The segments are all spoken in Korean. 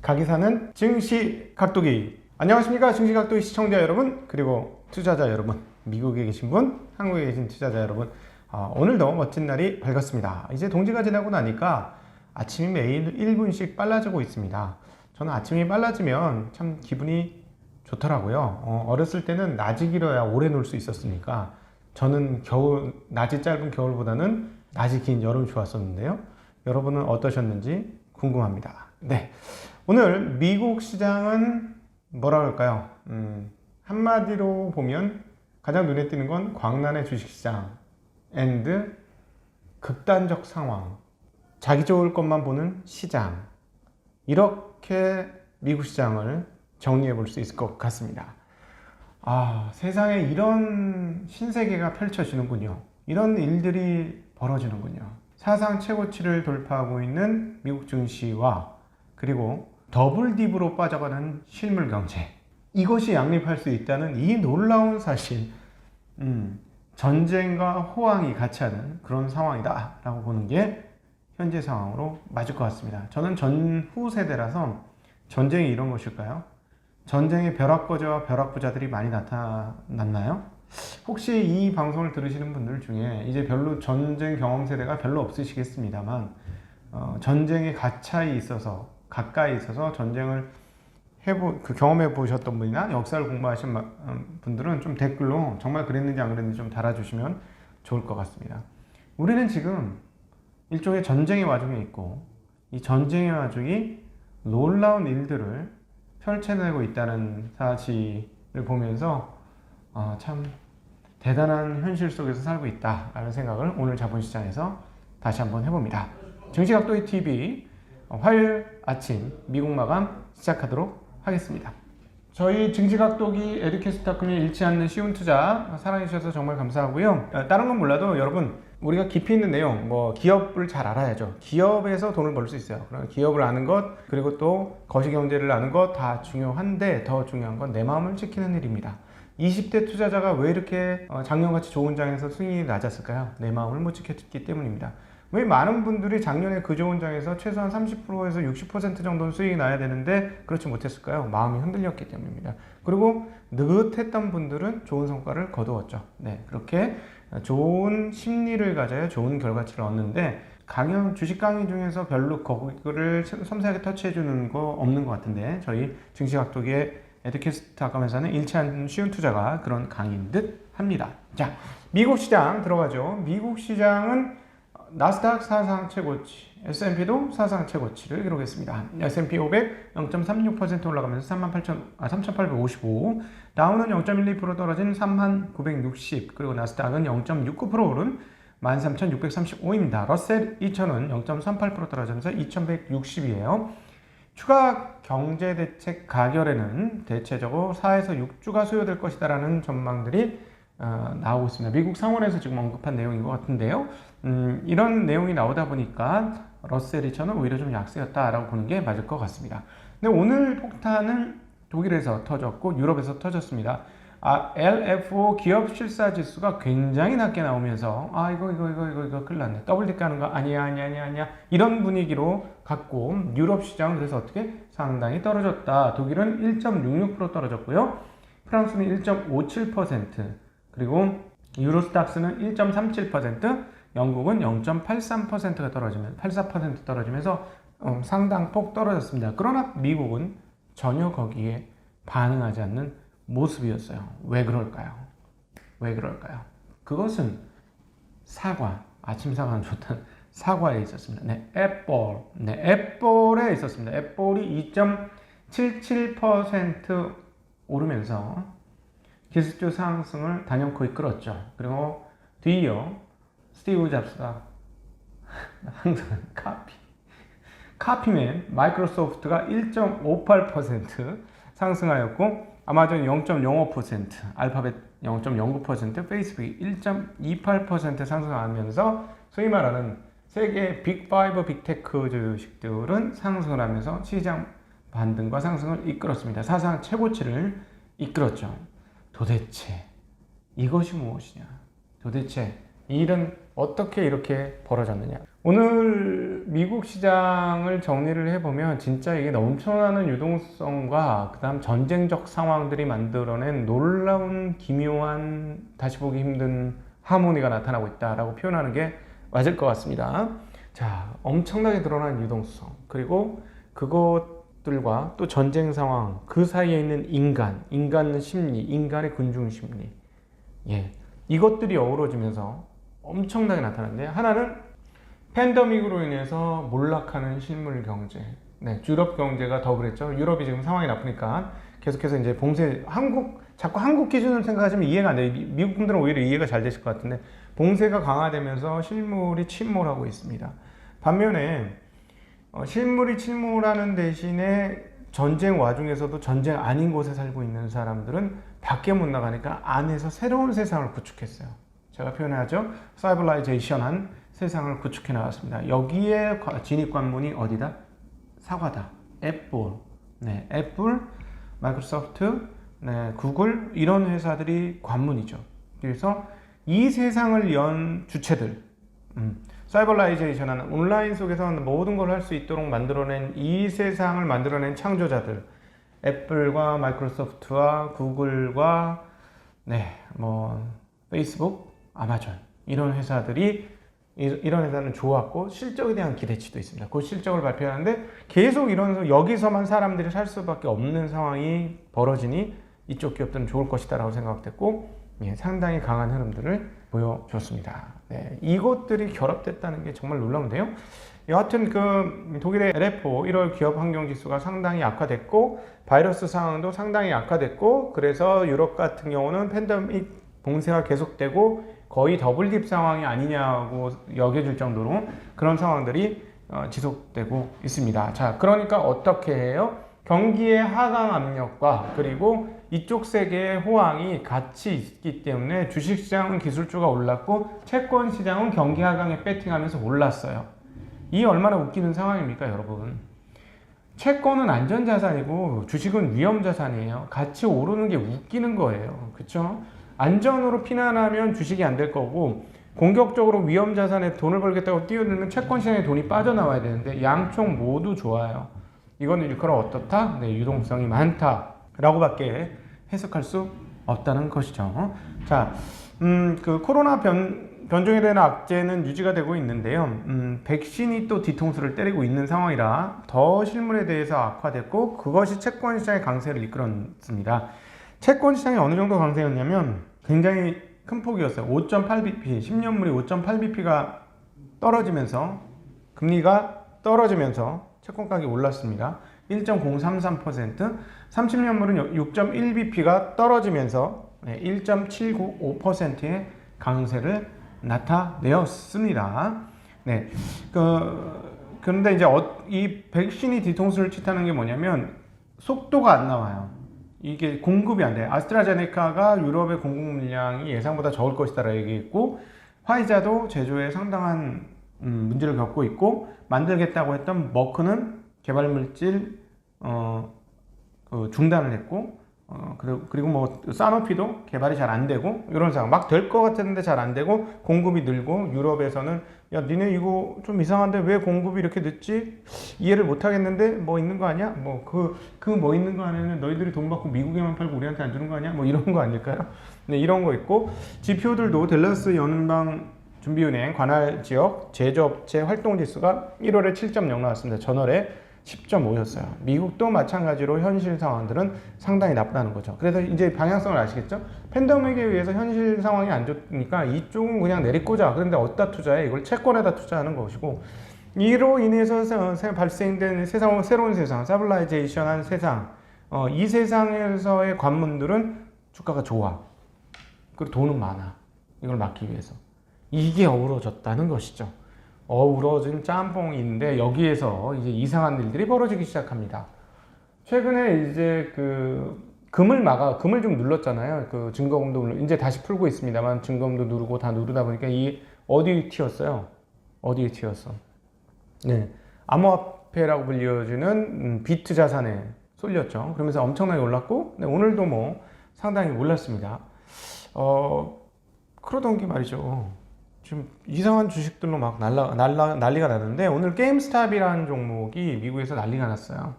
가기사는 증시 각도기. 안녕하십니까, 증시 각도기 시청자 여러분, 그리고 투자자 여러분, 미국에 계신 분, 한국에 계신 투자자 여러분, 오늘도 멋진 날이 밝았습니다. 이제 동지가 지나고 나니까 아침이 매일 1분씩 빨라지고 있습니다. 저는 아침이 빨라지면 참 기분이 좋더라고요. 어렸을 때는 낮이 길어야 오래 놀 수 있었으니까 저는 낮이 짧은 겨울보다는 낮이 긴 여름이 좋았었는데요. 여러분은 어떠셨는지 궁금합니다. 네, 오늘 미국 시장은 뭐라 그럴까요? 한마디로 보면 가장 눈에 띄는 건 광란의 주식시장 앤드 극단적 상황, 자기 좋을 것만 보는 시장, 이렇게 미국 시장을 정리해 볼 수 있을 것 같습니다. 세상에 이런 신세계가 펼쳐지는군요. 이런 일들이 벌어지는군요. 사상 최고치를 돌파하고 있는 미국 증시와 그리고 더블 딥으로 빠져가는 실물 경제, 이것이 양립할 수 있다는 이 놀라운 사실, 전쟁과 호황이 같이 하는 그런 상황이다 라고 보는 게 현재 상황으로 맞을 것 같습니다. 저는 전후 세대라서 전쟁이 이런 것일까요? 전쟁의 벼락거지와 벼락부자들이 많이 나타났나요? 혹시 이 방송을 들으시는 분들 중에 이제 별로 전쟁 경험 세대가 별로 없으시겠습니다만, 전쟁에 가까이 있어서 전쟁을 경험해 보셨던 분이나 역사를 공부하신 분들은 좀 댓글로 정말 그랬는지 안 그랬는지 좀 달아주시면 좋을 것 같습니다. 우리는 지금 일종의 전쟁의 와중에 있고, 이 전쟁의 와중이 놀라운 일들을 펼쳐내고 있다는 사실을 보면서 참 대단한 현실 속에서 살고 있다라는 생각을 오늘 자본시장에서 다시 한번 해봅니다. 증시각도기 TV 화요일 아침 미국 마감 시작하도록 하겠습니다. 저희 증시각도기 에듀캐스터금이 잃지 않는 쉬운 투자 사랑해주셔서 정말 감사하고요. 다른 건 몰라도 여러분, 우리가 깊이 있는 내용, 기업을 잘 알아야죠. 기업에서 돈을 벌 수 있어요. 그럼 기업을 아는 것, 그리고 또 거시경제를 아는 것 다 중요한데, 더 중요한 건 내 마음을 지키는 일입니다. 20대 투자자가 왜 이렇게 작년같이 좋은 장에서 수익이 낮았을까요? 내 마음을 못 지켰기 때문입니다. 왜 많은 분들이 작년에 그 좋은 장에서 최소한 30%에서 60% 정도는 수익이 나야 되는데 그렇지 못했을까요? 마음이 흔들렸기 때문입니다. 그리고 느긋했던 분들은 좋은 성과를 거두었죠. 네, 그렇게 좋은 심리를 가져야 좋은 결과치를 얻는데, 주식 강의 중에서 별로 그거를 섬세하게 터치해주는 거 없는 것 같은데, 저희 증시각도기의 에듀캐스트학감에서는 잃지 않는 쉬운 투자가 그런 강의인 듯 합니다. 자, 미국 시장 들어가죠. 미국 시장은 나스닥 사상 최고치, S&P도 사상 최고치를 기록했습니다. S&P 500 0.36% 올라가면서 3855, 다우는 0.12% 떨어진 3960, 그리고 나스닥은 0.69% 오른 13635입니다. 러셀 2000은 0.38% 떨어지면서 2160이에요. 추가 경제대책 가결에는 대체적으로 4에서 6주가 소요될 것이다 라는 전망들이 나오고 있습니다. 미국 상원에서 지금 언급한 내용인 것 같은데요. 이런 내용이 나오다 보니까 러셀 2000은 오히려 좀 약세였다라고 보는 게 맞을 것 같습니다. 근데 오늘 폭탄은 독일에서 터졌고 유럽에서 터졌습니다. LFO 기업 실사 지수가 굉장히 낮게 나오면서 이거 큰일 났네. 더블 딥 가는 거 아니야 이런 분위기로 갔고, 유럽 시장은 그래서 어떻게 상당히 떨어졌다. 독일은 1.66% 떨어졌고요. 프랑스는 1.57%, 그리고 유로스탁스는 1.37%, 영국은 0.83%가 떨어지면 84% 떨어지면서 상당폭 떨어졌습니다. 그러나 미국은 전혀 거기에 반응하지 않는 모습이었어요. 왜 그럴까요? 그것은 아침 사과는 좋다는 사과에 있었습니다. 애플에 있었습니다. 애플이 2.77% 오르면서 기술주 상승을 단연코 이끌었죠. 그리고 뒤이어 스티브 잡스가 항상 카피맨 마이크로소프트가 1.58% 상승하였고, 아마존 0.05%, 알파벳 0.09%, 페이스북이 1.28% 상승하면서 소위 말하는 세계 빅5 빅테크 주식들은 상승을 하면서 시장 반등과 상승을 이끌었습니다. 사상 최고치를 이끌었죠. 도대체 이것이 무엇이냐? 도대체 이 일은 어떻게 이렇게 벌어졌느냐? 오늘 미국 시장을 정리를 해보면 진짜 이게 넘쳐나는 유동성과 그다음 전쟁적 상황들이 만들어낸 놀라운 기묘한 다시 보기 힘든 하모니가 나타나고 있다라고 표현하는 게 맞을 것 같습니다. 자, 엄청나게 드러난 유동성, 그리고 그것들과 또 전쟁 상황, 그 사이에 있는 인간 심리, 인간의 군중 심리, 예, 이것들이 어우러지면서 엄청나게 나타났는데, 하나는 팬데믹으로 인해서 몰락하는 실물 경제. 네, 유럽 경제가 더 그랬죠. 유럽이 지금 상황이 나쁘니까 계속해서 이제 봉쇄, 자꾸 한국 기준으로 생각하시면 이해가 안 돼요. 미국 분들은 오히려 이해가 잘 되실 것 같은데, 봉쇄가 강화되면서 실물이 침몰하고 있습니다. 반면에 실물이 침몰하는 대신에 전쟁 와중에서도 전쟁 아닌 곳에 살고 있는 사람들은 밖에 못 나가니까 안에서 새로운 세상을 구축했어요. 제가 표현하죠. 사이버라이제이션한 세상을 구축해 나갔습니다. 여기에 진입 관문이 어디다? 사과다. 애플, 네, 애플, 마이크로소프트, 네, 구글, 이런 회사들이 관문이죠. 그래서 이 세상을 연 주체들, 사이버라이제이션한 온라인 속에서 모든 걸 할 수 있도록 만들어낸 이 세상을 만들어낸 창조자들, 애플과 마이크로소프트와 구글과 페이스북, 아마존, 이런 회사들이, 이런 회사는 좋았고 실적에 대한 기대치도 있습니다. 그 실적을 발표하는데 계속 여기서만 사람들이 살 수밖에 없는 상황이 벌어지니 이쪽 기업들은 좋을 것이다 라고 생각됐고, 상당히 강한 흐름들을 보여줬습니다. 네, 이것들이 결합됐다는 게 정말 놀라운데요. 여하튼 독일의 LFO 1월 기업 환경 지수가 상당히 악화됐고, 바이러스 상황도 상당히 악화됐고, 그래서 유럽 같은 경우는 팬데믹 봉쇄가 계속되고 거의 더블딥 상황이 아니냐고 여겨질 정도로 그런 상황들이 지속되고 있습니다. 자, 그러니까 어떻게 해요? 경기의 하강 압력과 그리고 이쪽 세계의 호황이 같이 있기 때문에 주식시장은 기술주가 올랐고 채권시장은 경기 하강에 배팅하면서 올랐어요. 이 얼마나 웃기는 상황입니까, 여러분? 채권은 안전자산이고 주식은 위험자산이에요. 같이 오르는 게 웃기는 거예요. 그렇죠? 안전으로 피난하면 주식이 안 될 거고, 공격적으로 위험자산에 돈을 벌겠다고 뛰어들면 채권시장에 돈이 빠져나와야 되는데 양쪽 모두 좋아요. 이거는 그럼 어떻다? 네, 유동성이 많다 라고 밖에 해석할 수 없다는 것이죠. 자, 그 코로나 변종에 대한 악재는 유지가 되고 있는데요. 백신이 또 뒤통수를 때리고 있는 상황이라 더 실물에 대해서 악화됐고, 그것이 채권시장의 강세를 이끌었습니다. 채권시장이 어느 정도 강세였냐면 굉장히 큰 폭이었어요. 5.8bp, 10년물이 5.8bp가 떨어지면서, 금리가 떨어지면서 채권 가격이 올랐습니다. 1.033%, 30년물은 6.1bp가 떨어지면서 1.795%의 강세를 나타내었습니다. 네, 그런데 이제 이 백신이 뒤통수를 치타는 게 뭐냐면 속도가 안 나와요. 이게 공급이 안 돼요. 아스트라제네카가 유럽의 공급 물량이 예상보다 적을 것이다 얘기했고, 화이자도 제조에 상당한 문제를 겪고 있고, 만들겠다고 했던 머크는 개발 물질 중단을 했고, 그리고 사노피도 개발이 잘 안 되고, 이런 상황. 막 될 것 같았는데 잘 안 되고, 공급이 늘고, 유럽에서는 야, 니네 이거 좀 이상한데 왜 공급이 이렇게 늦지? 이해를 못 하겠는데 뭐 있는 거 아니야? 뭐 있는 거 안에는 너희들이 돈 받고 미국에만 팔고 우리한테 안 주는 거 아니야? 뭐 이런 거 아닐까요? 네, 이런 거 있고, 지표들도 댈러스 연방 준비은행 관할 지역 제조업체 활동 지수가 1월에 7.0 나왔습니다. 전월에 10.5였어요. 미국도 마찬가지로 현실 상황들은 상당히 나쁘다는 거죠. 그래서 이제 방향성을 아시겠죠? 팬데믹에 의해서 현실 상황이 안 좋으니까 이쪽은 그냥 내리꽂아. 그런데 어디다 투자해? 이걸 채권에다 투자하는 것이고, 이로 인해서 발생된 새로운 세상, 사블라이제이션한 세상, 이 세상에서의 관문들은 주가가 좋아. 그리고 돈은 많아. 이걸 막기 위해서. 이게 어우러졌다는 것이죠. 어우러진 짬뽕인데 여기에서 이제 이상한 일들이 벌어지기 시작합니다. 최근에 이제 금을 좀 눌렀잖아요. 증거금도 이제 다시 풀고 있습니다만, 증거금도 누르고 다 누르다 보니까 이 어디에 튀었어요? 네, 암호화폐라고 불려지는 비트 자산에 쏠렸죠. 그러면서 엄청나게 올랐고, 네, 오늘도 상당히 올랐습니다. 그러던 게 말이죠. 지금 이상한 주식들로 막 난리가 나는데 오늘 게임스탑이라는 종목이 미국에서 난리가 났어요.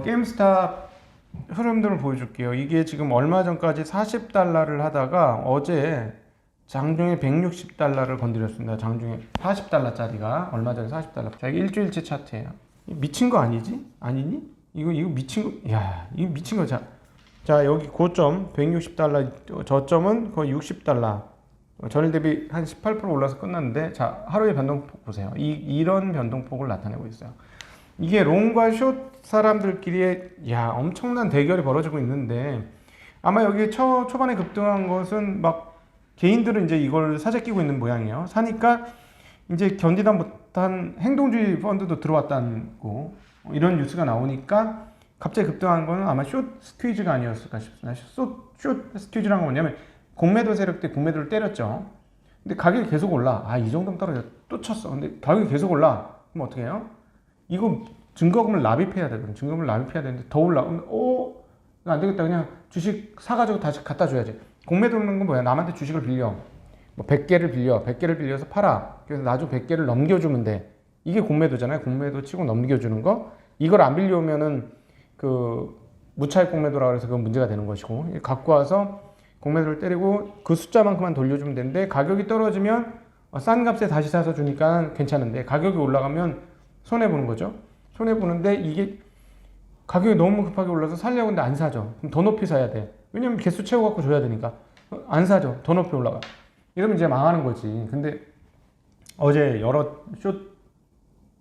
게임스탑 흐름들을 보여줄게요. 이게 지금 얼마 전까지 40달러를 하다가 어제 장중에 160달러를 건드렸습니다. 장중에 40달러짜리가 얼마 전에 40달러. 자, 이게 일주일치 차트예요. 미친 거 아니지? 아니니? 이거 미친 거. 야, 이거 미친 거. 자, 여기 고점 160달러, 저점은 거의 60달러. 전일 대비 한 18% 올라서 끝났는데, 자, 하루의 변동폭 보세요. 이런 변동폭을 나타내고 있어요. 이게 롱과 숏 사람들끼리 엄청난 대결이 벌어지고 있는데, 아마 여기 초반에 급등한 것은 막 개인들은 이제 이걸 사재 끼고 있는 모양이에요. 사니까 이제 견디다 못한 행동주의 펀드도 들어왔다는 거, 이런 뉴스가 나오니까 갑자기 급등한 거는 아마 숏 스퀴즈가 아니었을까 싶습니다. 숏 스퀴즈란 건 뭐냐면 공매도 세력 때 공매도를 때렸죠. 근데 가격이 계속 올라. 이 정도면 떨어져. 또 쳤어. 근데 가격이 계속 올라. 그럼 어떻게 해요? 이거 증거금을 납입해야 되거든. 증거금을 납입해야 되는데 더 올라. 그럼 안 되겠다. 그냥 주식 사가지고 다시 갖다 줘야지. 공매도는 건 뭐야? 남한테 주식을 빌려. 뭐 100개를 빌려. 100개를 빌려서 팔아. 그래서 나중 100개를 넘겨주면 돼. 이게 공매도잖아요. 공매도 치고 넘겨주는 거. 이걸 안 빌려오면은 그 무차익 공매도라 그래서 그건 문제가 되는 것이고, 갖고 와서 공매도를 때리고 그 숫자만큼만 돌려주면 되는데, 가격이 떨어지면 싼 값에 다시 사서 주니까 괜찮은데 가격이 올라가면 손해보는 거죠. 손해보는데 이게 가격이 너무 급하게 올라서 살려고 하는데 안 사죠. 그럼 더 높이 사야 돼. 왜냐면 개수 채워갖고 줘야 되니까. 안 사죠. 더 높이 올라가. 이러면 이제 망하는 거지. 근데 어제 여러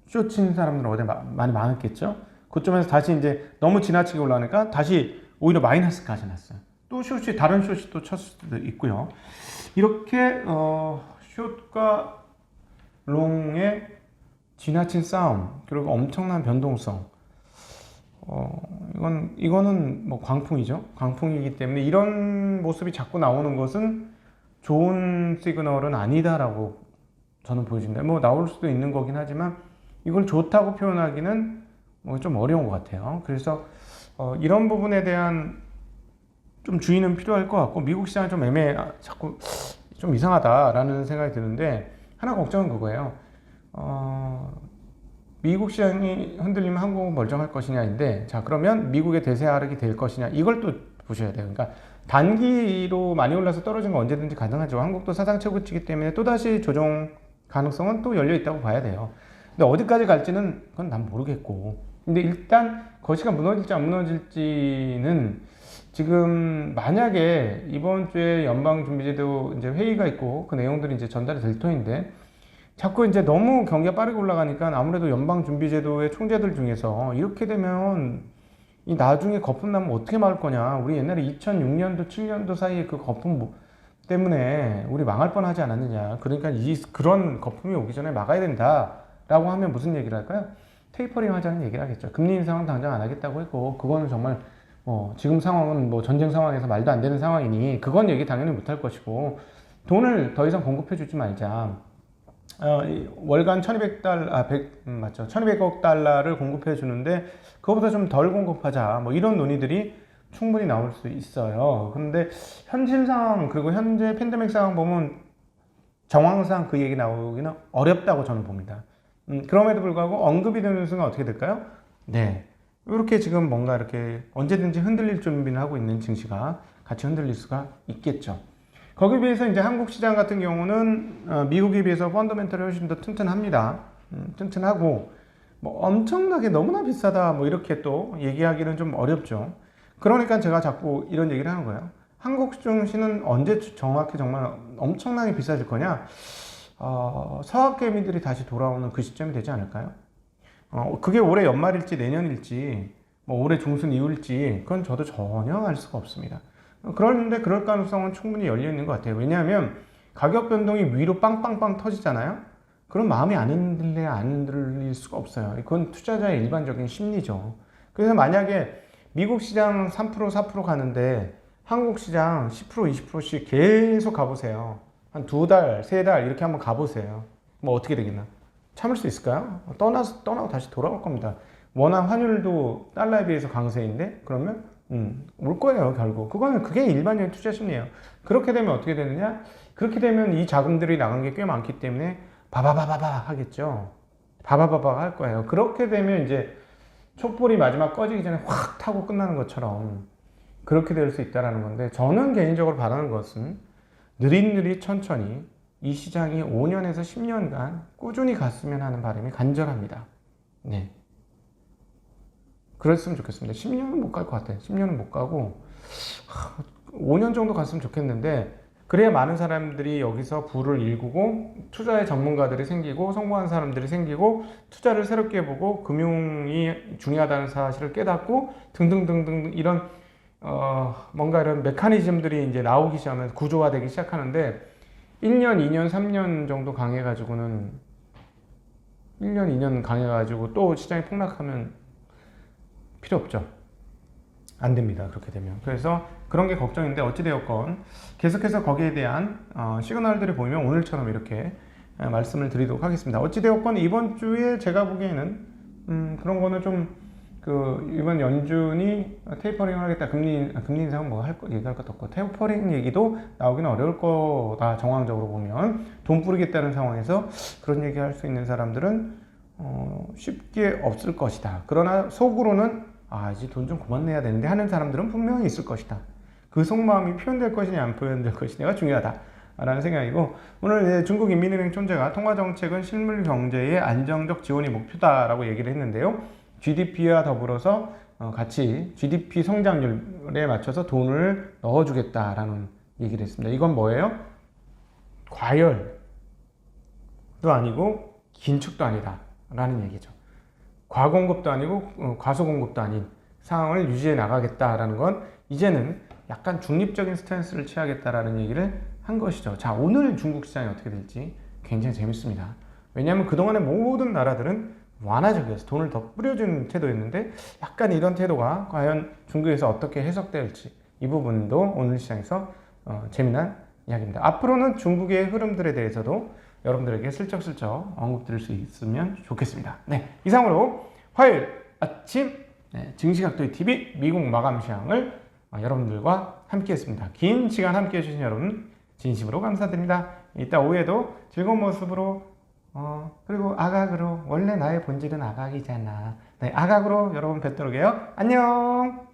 숏 친 사람들은 어제 많이 망했겠죠. 그점에서 다시 이제 너무 지나치게 올라가니까 다시 오히려 마이너스까지 났어요. 또 다른 숏이 또 쳤을 수도 있고요. 이렇게 숏과 롱의 지나친 싸움, 그리고 엄청난 변동성. 이거는 뭐 광풍이죠. 광풍이기 때문에 이런 모습이 자꾸 나오는 것은 좋은 시그널은 아니다라고 저는 보여집니다. 뭐 나올 수도 있는 거긴 하지만 이걸 좋다고 표현하기는 뭐 좀 어려운 것 같아요. 그래서 이런 부분에 대한 좀 주의는 필요할 것 같고, 미국 시장은 좀 자꾸 좀 이상하다라는 생각이 드는데, 하나 걱정은 그거예요. 미국 시장이 흔들리면 한국은 멀쩡할 것이냐인데, 자, 그러면 미국의 대세 하락이 될 것이냐, 이걸 또 보셔야 돼요. 그러니까 단기로 많이 올라서 떨어진 건 언제든지 가능하죠. 한국도 사상 최고치이기 때문에 또다시 조정 가능성은 또 열려 있다고 봐야 돼요. 근데 어디까지 갈지는 그건 난 모르겠고, 근데 일단 거시가 무너질지 안 무너질지는 지금 만약에 이번 주에 연방준비제도 이제 회의가 있고 그 내용들이 이제 전달이 될 터인데, 자꾸 이제 너무 경기가 빠르게 올라가니까 아무래도 연방준비제도의 총재들 중에서 이렇게 되면 이 나중에 거품 나면 어떻게 막을 거냐. 우리 옛날에 2006년도 7년도 사이에 그 거품 때문에 우리 망할 뻔하지 않았느냐. 그러니까 그런 거품이 오기 전에 막아야 된다라고 하면 무슨 얘기를 할까요? 테이퍼링 하자는 얘기를 하겠죠. 금리 인상은 당장 안 하겠다고 했고, 그거는 정말 지금 상황은 뭐 전쟁 상황에서 말도 안 되는 상황이니 그건 얘기 당연히 못 할 것이고, 돈을 더 이상 공급해 주지 말자. 월간 1200억 달러를 공급해 주는데 그거보다 좀 덜 공급하자. 뭐 이런 논의들이 충분히 나올 수 있어요. 그런데 현실 상황, 그리고 현재 팬데믹 상황 보면 정황상 그 얘기 나오기는 어렵다고 저는 봅니다. 그럼에도 불구하고 언급이 되는 순간 어떻게 될까요? 네. 이렇게 지금 뭔가 이렇게 언제든지 흔들릴 준비를 하고 있는 증시가 같이 흔들릴 수가 있겠죠. 거기에 비해서 이제 한국 시장 같은 경우는 미국에 비해서 펀더멘털이 훨씬 더 튼튼합니다. 튼튼하고 뭐 엄청나게 너무나 비싸다 뭐 이렇게 또 얘기하기는 좀 어렵죠. 그러니까 제가 자꾸 이런 얘기를 하는 거예요. 한국 증시는 언제 정확히 정말 엄청나게 비싸질 거냐? 서학개미들이 다시 돌아오는 그 시점이 되지 않을까요? 그게 올해 연말일지 내년일지 뭐 올해 중순 이후일지 그건 저도 전혀 알 수가 없습니다. 그런데 그럴 가능성은 충분히 열려 있는 것 같아요. 왜냐하면 가격 변동이 위로 빵빵빵 터지잖아요. 그럼 마음이 안 흔들릴 수가 없어요. 그건 투자자의 일반적인 심리죠. 그래서 만약에 미국 시장 3% 4% 가는데 한국 시장 10% 20%씩 계속 가보세요. 한 2달 3달 이렇게 한번 가보세요. 뭐 어떻게 되겠나? 참을 수 있을까요? 떠나고 다시 돌아올 겁니다. 워낙 환율도 달러에 비해서 강세인데 그러면 올 거예요, 결국. 그게 일반적인 투자 심리예요. 그렇게 되면 어떻게 되느냐? 그렇게 되면 이 자금들이 나간 게 꽤 많기 때문에 바바바바바 하겠죠. 바바바바 할 거예요. 그렇게 되면 이제 촛불이 마지막 꺼지기 전에 확 타고 끝나는 것처럼 그렇게 될 수 있다는 건데, 저는 개인적으로 바라는 것은 느릿느릿 천천히 이 시장이 5년에서 10년간 꾸준히 갔으면 하는 바람이 간절합니다. 네. 그랬으면 좋겠습니다. 10년은 못 갈 것 같아요. 10년은 못 가고 5년 정도 갔으면 좋겠는데, 그래야 많은 사람들이 여기서 부를 일구고 투자의 전문가들이 생기고 성공한 사람들이 생기고 투자를 새롭게 해보고 금융이 중요하다는 사실을 깨닫고 등등등등 이런 뭔가 이런 메커니즘들이 이제 나오기 시작하면서 구조화되기 시작하는데, 1년, 2년, 3년 정도 강해가지고는 1년, 2년 강해가지고 또 시장이 폭락하면 필요 없죠. 안 됩니다. 그렇게 되면. 그래서 그런 게 걱정인데, 어찌되었건 계속해서 거기에 대한 시그널들이 보이면 오늘처럼 이렇게 말씀을 드리도록 하겠습니다. 어찌되었건 이번 주에 제가 보기에는 그런 거는 좀 이번 연준이 테이퍼링을 하겠다, 금리 인상은 뭐 얘기할 것도 없고 테이퍼링 얘기도 나오기는 어려울 거다. 정황적으로 보면 돈 뿌리겠다는 상황에서 그런 얘기할 수 있는 사람들은 쉽게 없을 것이다. 그러나 속으로는 이제 돈 좀 그만 내야 되는데 하는 사람들은 분명히 있을 것이다. 그 속마음이 표현될 것이냐 안 표현될 것이냐가 중요하다 라는 생각이고, 오늘 중국인민은행 총재가 통화정책은 실물 경제의 안정적 지원이 목표다라고 얘기를 했는데요. GDP와 더불어서 같이 GDP 성장률에 맞춰서 돈을 넣어주겠다라는 얘기를 했습니다. 이건 뭐예요? 과열도 아니고 긴축도 아니다 라는 얘기죠. 과공급도 아니고 과소공급도 아닌 상황을 유지해 나가겠다라는 건 이제는 약간 중립적인 스탠스를 취하겠다라는 얘기를 한 것이죠. 자, 오늘 중국 시장이 어떻게 될지 굉장히 재밌습니다. 왜냐하면 그동안의 모든 나라들은 완화적이어서 돈을 더 뿌려주는 태도였는데, 약간 이런 태도가 과연 중국에서 어떻게 해석될지, 이 부분도 오늘 시장에서 재미난 이야기입니다. 앞으로는 중국의 흐름들에 대해서도 여러분들에게 슬쩍슬쩍 언급드릴 수 있으면 좋겠습니다. 네, 이상으로 화요일 아침 증시각도의 TV 미국 마감 시황을 여러분들과 함께 했습니다. 긴 시간 함께 해주신 여러분 진심으로 감사드립니다. 이따 오후에도 즐거운 모습으로 그리고 아각으로, 원래 나의 본질은 아각이잖아. 네, 아각으로 여러분 뵙도록 해요. 안녕.